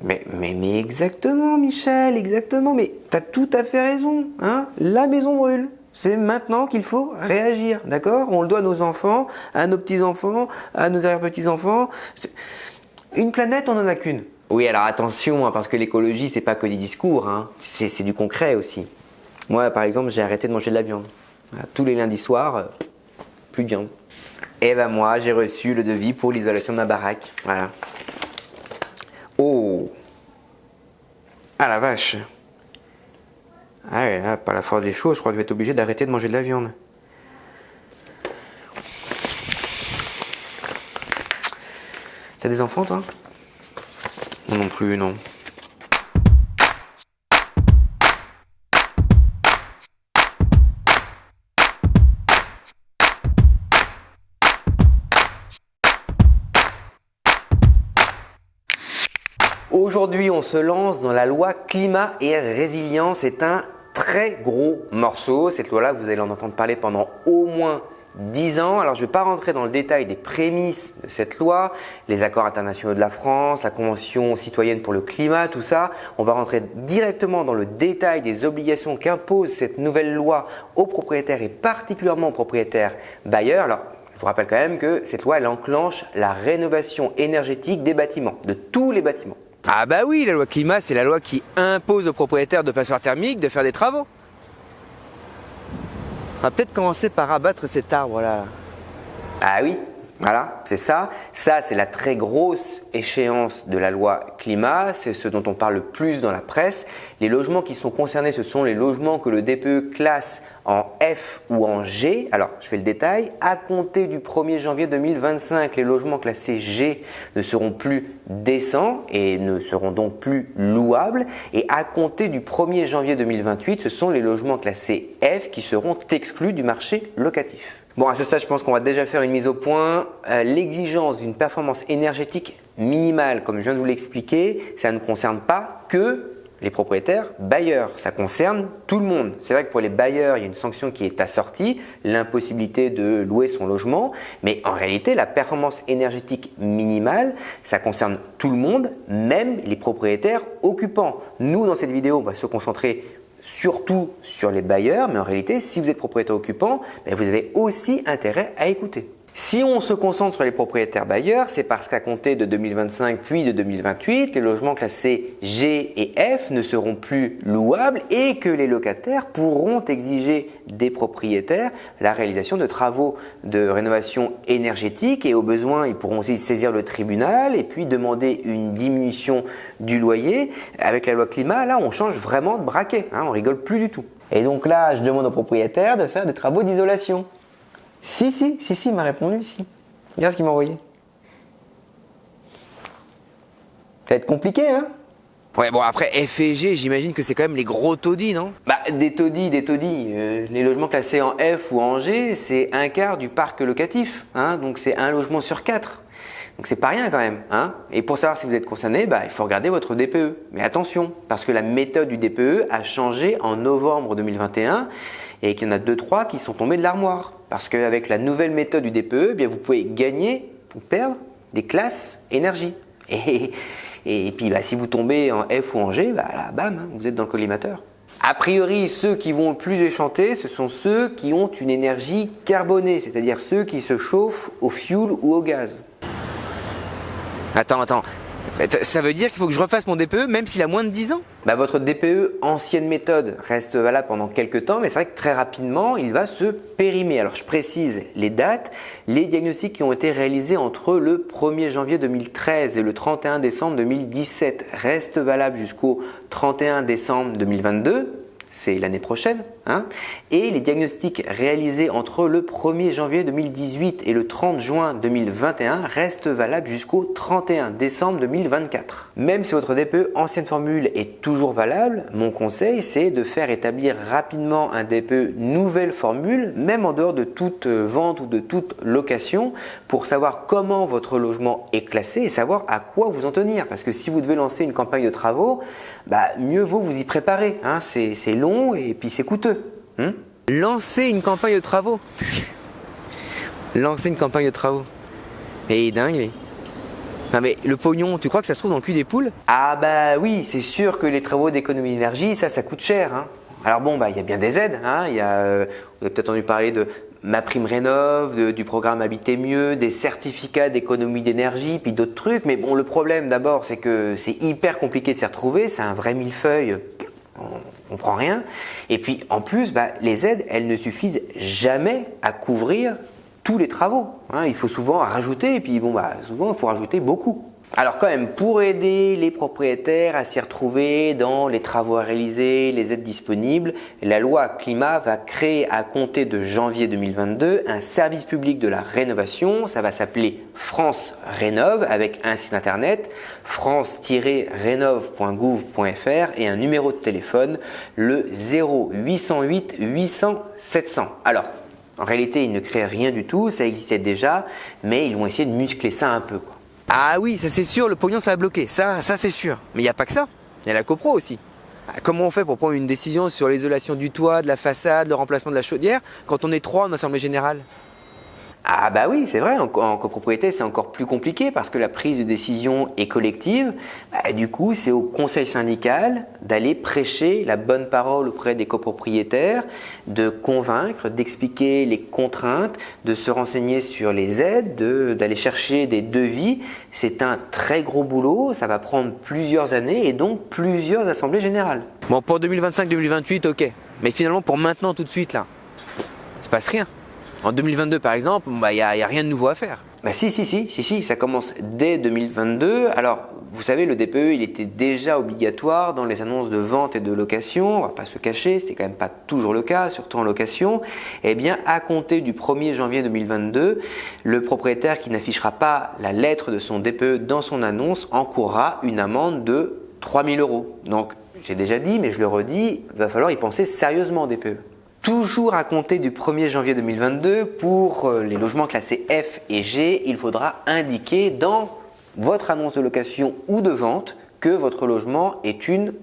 Mais exactement, Michel, exactement. Mais t'as tout à fait raison, hein. La maison brûle. C'est maintenant qu'il faut réagir, d'accord? On le doit à nos enfants, à nos petits-enfants, à nos arrière-petits-enfants. Une planète, on n'en a qu'une. Oui, alors attention, hein, parce que l'écologie, c'est pas que des discours, hein. C'est du concret aussi. Moi, par exemple, j'ai arrêté de manger de la viande. Voilà, tous les lundis soirs, plus de viande. Et ben moi, j'ai reçu le devis pour l'isolation de ma baraque. Voilà. Oh! Ah la vache! Ah ouais, là, par la force des choses, je crois que je vais être obligé d'arrêter de manger de la viande. T'as des enfants, toi? Moi non plus, non. Aujourd'hui, on se lance dans la loi climat et résilience. C'est un très gros morceau. Cette loi-là, vous allez en entendre parler pendant au moins 10 ans. Alors, je ne vais pas rentrer dans le détail des prémices de cette loi, les accords internationaux de la France, la Convention citoyenne pour le climat, tout ça. On va rentrer directement dans le détail des obligations qu'impose cette nouvelle loi aux propriétaires et particulièrement aux propriétaires bailleurs. Alors, je vous rappelle quand même que cette loi, elle enclenche la rénovation énergétique des bâtiments, de tous les bâtiments. Ah bah oui, la loi climat, c'est la loi qui impose aux propriétaires de passoires thermiques de faire des travaux. On va peut-être commencer par abattre cet arbre-là. Ah oui, voilà, c'est ça. Ça, c'est la très grosse échéance de la loi climat. C'est ce dont on parle le plus dans la presse. Les logements qui sont concernés, ce sont les logements que le DPE classe en F ou en G. Alors, je fais le détail. À compter du 1er janvier 2025, les logements classés G ne seront plus décents et ne seront donc plus louables. Et à compter du 1er janvier 2028, ce sont les logements classés F qui seront exclus du marché locatif. Bon, à ce stade, je pense qu'on va déjà faire une mise au point. L'exigence d'une performance énergétique minimale, comme je viens de vous l'expliquer, ça ne concerne pas que les propriétaires bailleurs, ça concerne tout le monde. C'est vrai que pour les bailleurs, il y a une sanction qui est assortie, l'impossibilité de louer son logement, mais en réalité, la performance énergétique minimale, ça concerne tout le monde, même les propriétaires occupants. Nous, dans cette vidéo, on va se concentrer surtout sur les bailleurs, mais en réalité, si vous êtes propriétaire occupant, vous avez aussi intérêt à écouter. Si on se concentre sur les propriétaires bailleurs, c'est parce qu'à compter de 2025 puis de 2028, les logements classés G et F ne seront plus louables et que les locataires pourront exiger des propriétaires la réalisation de travaux de rénovation énergétique et au besoin, ils pourront aussi saisir le tribunal et puis demander une diminution du loyer. Avec la loi climat, là, on change vraiment de braquet, on rigole plus du tout. Et donc là, je demande aux propriétaires de faire des travaux d'isolation. Si, il m'a répondu, si. Regarde ce qu'il m'a envoyé. Ça va être compliqué, hein? Ouais, bon, après, F et G, j'imagine que c'est quand même les gros taudis, non? Des taudis. Les logements classés en F ou en G, c'est un quart du parc locatif, donc c'est un logement sur 4. Donc c'est pas rien quand même, Et pour savoir si vous êtes concerné, il faut regarder votre DPE. Mais attention, parce que la méthode du DPE a changé en novembre 2021 et qu'il y en a 2-3 qui sont tombés de l'armoire. Parce qu'avec la nouvelle méthode du DPE, vous pouvez gagner ou perdre des classes énergie. Et puis si vous tombez en F ou en G, là, bam, vous êtes dans le collimateur. A priori, ceux qui vont le plus échanter, ce sont ceux qui ont une énergie carbonée, c'est-à-dire ceux qui se chauffent au fioul ou au gaz. Attends. Ça veut dire qu'il faut que je refasse mon DPE même s'il a moins de 10 ans? Votre DPE ancienne méthode reste valable pendant quelques temps, mais c'est vrai que très rapidement, il va se périmer. Alors je précise les dates. Les diagnostics qui ont été réalisés entre le 1er janvier 2013 et le 31 décembre 2017 restent valables jusqu'au 31 décembre 2022. C'est l'année prochaine, Et les diagnostics réalisés entre le 1er janvier 2018 et le 30 juin 2021 restent valables jusqu'au 31 décembre 2024. Même si votre DPE ancienne formule est toujours valable, mon conseil c'est de faire établir rapidement un DPE nouvelle formule, même en dehors de toute vente ou de toute location, pour savoir comment votre logement est classé et savoir à quoi vous en tenir. Parce que si vous devez lancer une campagne de travaux, mieux vaut vous y préparer. C'est long et puis c'est coûteux. Lancer une campagne de travaux. Lancer une campagne de travaux. Mais il est dingue, lui. Non mais le pognon, tu crois que ça se trouve dans le cul des poules? Ah bah oui, c'est sûr que les travaux d'économie d'énergie, ça coûte cher. Hein. Alors bon, bah il y a bien des aides. Hein. Vous avez peut-être entendu parler de MaPrimeRénov', du programme Habiter Mieux, des certificats d'économie d'énergie, puis d'autres trucs. Mais bon, le problème d'abord, c'est que c'est hyper compliqué de s'y retrouver. C'est un vrai millefeuille. On prend rien. Et puis en plus, bah, les aides, elles ne suffisent jamais à couvrir tous les travaux. Hein. Il faut souvent rajouter, et puis bon, bah, souvent il faut rajouter beaucoup. Alors quand même, pour aider les propriétaires à s'y retrouver dans les travaux à réaliser, les aides disponibles, la loi Climat va créer à compter de janvier 2022 un service public de la rénovation. Ça va s'appeler France Rénov' avec un site internet france-rénov.gouv.fr et un numéro de téléphone, le 0808 800 700. Alors, en réalité, ils ne créent rien du tout, ça existait déjà, mais ils vont essayer de muscler ça un peu, quoi. Ah oui, ça c'est sûr, le pognon ça va bloquer, ça c'est sûr. Mais il n'y a pas que ça, il y a la copro aussi. Comment on fait pour prendre une décision sur l'isolation du toit, de la façade, le remplacement de la chaudière, quand on est 3 en assemblée générale? Ah bah oui, c'est vrai, en copropriété c'est encore plus compliqué parce que la prise de décision est collective. Bah, du coup, c'est au conseil syndical d'aller prêcher la bonne parole auprès des copropriétaires, de convaincre, d'expliquer les contraintes, de se renseigner sur les aides, d'aller chercher des devis. C'est un très gros boulot, ça va prendre plusieurs années et donc plusieurs assemblées générales. Bon, pour 2025-2028, ok. Mais finalement, pour maintenant, tout de suite, là, il se passe rien. En 2022 par exemple, il n'y a rien de nouveau à faire. Bah si, ça commence dès 2022. Alors, vous savez, le DPE, il était déjà obligatoire dans les annonces de vente et de location. On va pas se cacher, c'était quand même pas toujours le cas, surtout en location. Eh bien, à compter du 1er janvier 2022, le propriétaire qui n'affichera pas la lettre de son DPE dans son annonce encourra une amende de 3 000 €. Donc, j'ai déjà dit, mais je le redis, il va falloir y penser sérieusement au DPE. Toujours à compter du 1er janvier 2022, pour les logements classés F et G, il faudra indiquer dans votre annonce de location ou de vente que votre logement est une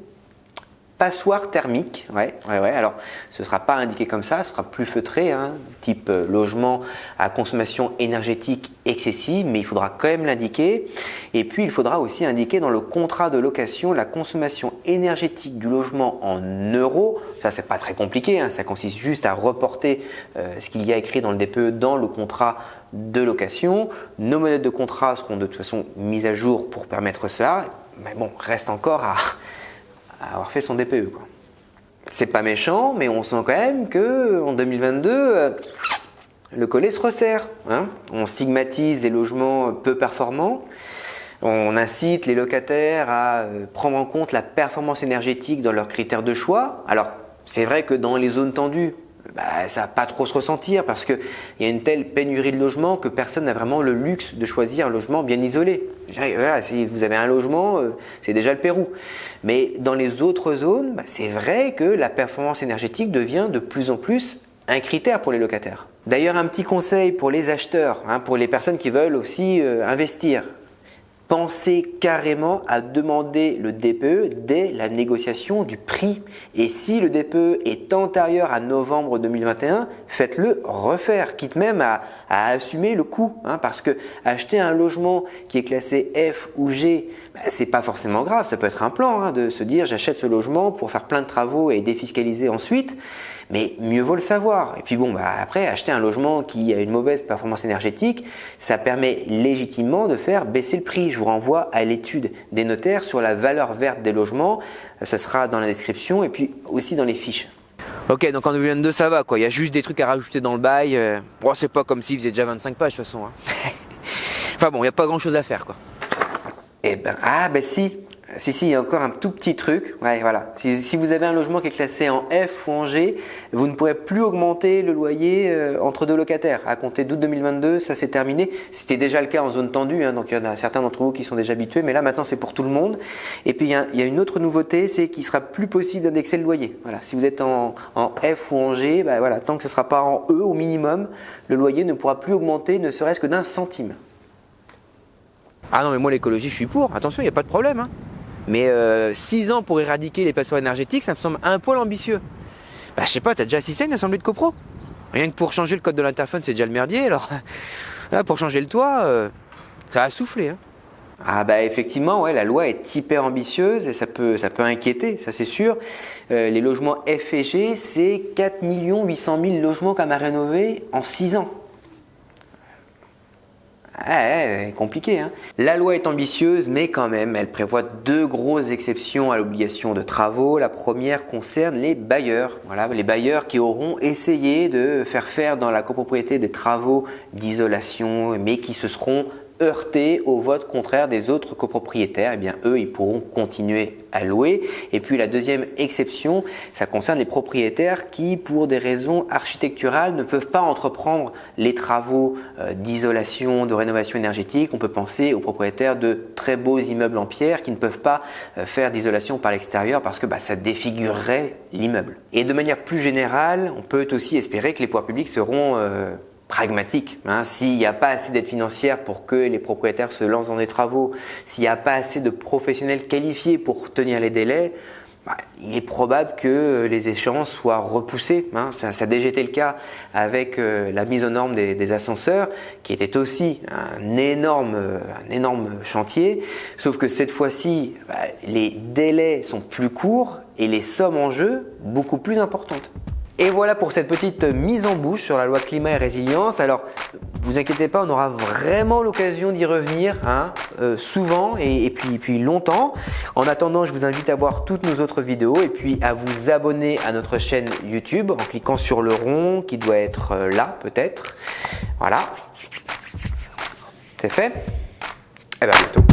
passoire thermique. Ouais. Alors, ce ne sera pas indiqué comme ça, ce sera plus feutré, hein, type logement à consommation énergétique excessive, mais il faudra quand même l'indiquer. Et puis, il faudra aussi indiquer dans le contrat de location la consommation énergétique du logement en euros. Ça, c'est pas très compliqué, hein, ça consiste juste à reporter ce qu'il y a écrit dans le DPE dans le contrat de location. Nos modèles de contrat seront de toute façon mis à jour pour permettre ça. Mais bon, reste encore à avoir fait son DPE, quoi. C'est pas méchant, mais on sent quand même que en 2022, le collet se resserre. Hein. On stigmatise les logements peu performants. On incite les locataires à prendre en compte la performance énergétique dans leurs critères de choix. Alors, c'est vrai que dans les zones tendues, ça va pas trop se ressentir parce qu'il y a une telle pénurie de logements que personne n'a vraiment le luxe de choisir un logement bien isolé. Voilà, si vous avez un logement, c'est déjà le Pérou. Mais dans les autres zones, c'est vrai que la performance énergétique devient de plus en plus un critère pour les locataires. D'ailleurs, un petit conseil pour les acheteurs, hein, pour les personnes qui veulent aussi investir. Pensez carrément à demander le DPE dès la négociation du prix. Et si le DPE est antérieur à novembre 2021, faites-le refaire, quitte même à assumer le coût. Hein, parce que acheter un logement qui est classé F ou G, c'est pas forcément grave. Ça peut être un plan, hein, de se dire j'achète ce logement pour faire plein de travaux et défiscaliser ensuite. Mais mieux vaut le savoir. Et puis bon, après, acheter un logement qui a une mauvaise performance énergétique, ça permet légitimement de faire baisser le prix. Je vous renvoie à l'étude des notaires sur la valeur verte des logements. Ça sera dans la description et puis aussi dans les fiches. Ok, donc en 2022, ça va, quoi. Il y a juste des trucs à rajouter dans le bail. Bon, c'est pas comme s'il faisait déjà 25 pages de toute façon. Hein. Enfin bon, il n'y a pas grand chose à faire, quoi. Si, il y a encore un tout petit truc. Ouais, voilà. Si vous avez un logement qui est classé en F ou en G, vous ne pourrez plus augmenter le loyer entre deux locataires. À compter d'août 2022, ça c'est terminé. C'était déjà le cas en zone tendue, hein, donc il y en a certains d'entre vous qui sont déjà habitués, mais là maintenant c'est pour tout le monde. Et puis il y a une autre nouveauté, c'est qu'il sera plus possible d'indexer le loyer. Voilà. Si vous êtes en F ou en G, tant que ce ne sera pas en E au minimum, le loyer ne pourra plus augmenter ne serait-ce que d'1 centime. Ah non, mais moi l'écologie, je suis pour. Attention, il n'y a pas de problème, hein. Mais 6 ans pour éradiquer les passoires énergétiques, ça me semble un poil ambitieux. Je sais pas, t'as déjà assisté à une assemblée de copro? Rien que pour changer le code de l'interphone, c'est déjà le merdier. Alors là, pour changer le toit, ça a soufflé. Hein. Ah bah effectivement, ouais, la loi est hyper ambitieuse et ça peut inquiéter, ça c'est sûr. Les logements F et G, c'est 4 800 000 logements quand même à rénover en 6 ans. Ouais, compliqué, hein. La loi est ambitieuse, mais quand même, elle prévoit 2 grosses exceptions à l'obligation de travaux. La première concerne les bailleurs. Voilà, les bailleurs qui auront essayé de faire dans la copropriété des travaux d'isolation, mais qui se seront heurtés au vote contraire des autres copropriétaires. Eh bien, eux, ils pourront continuer à louer. Et puis la deuxième exception, ça concerne les propriétaires qui, pour des raisons architecturales, ne peuvent pas entreprendre les travaux d'isolation, de rénovation énergétique. On peut penser aux propriétaires de très beaux immeubles en pierre qui ne peuvent pas faire d'isolation par l'extérieur parce que ça défigurerait l'immeuble. Et de manière plus générale, on peut aussi espérer que les pouvoirs publics seront pragmatique. S'il n'y a pas assez d'aide financière pour que les propriétaires se lancent dans des travaux, s'il n'y a pas assez de professionnels qualifiés pour tenir les délais, il est probable que les échéances soient repoussées. Ça a déjà été le cas avec la mise aux normes des ascenseurs, qui était aussi un énorme chantier. Sauf que cette fois-ci, les délais sont plus courts et les sommes en jeu beaucoup plus importantes. Et voilà pour cette petite mise en bouche sur la loi climat et résilience. Alors, vous inquiétez pas, on aura vraiment l'occasion d'y revenir souvent et puis longtemps. En attendant, je vous invite à voir toutes nos autres vidéos et puis à vous abonner à notre chaîne YouTube en cliquant sur le rond qui doit être là peut-être. Voilà, c'est fait. Et bien à bientôt.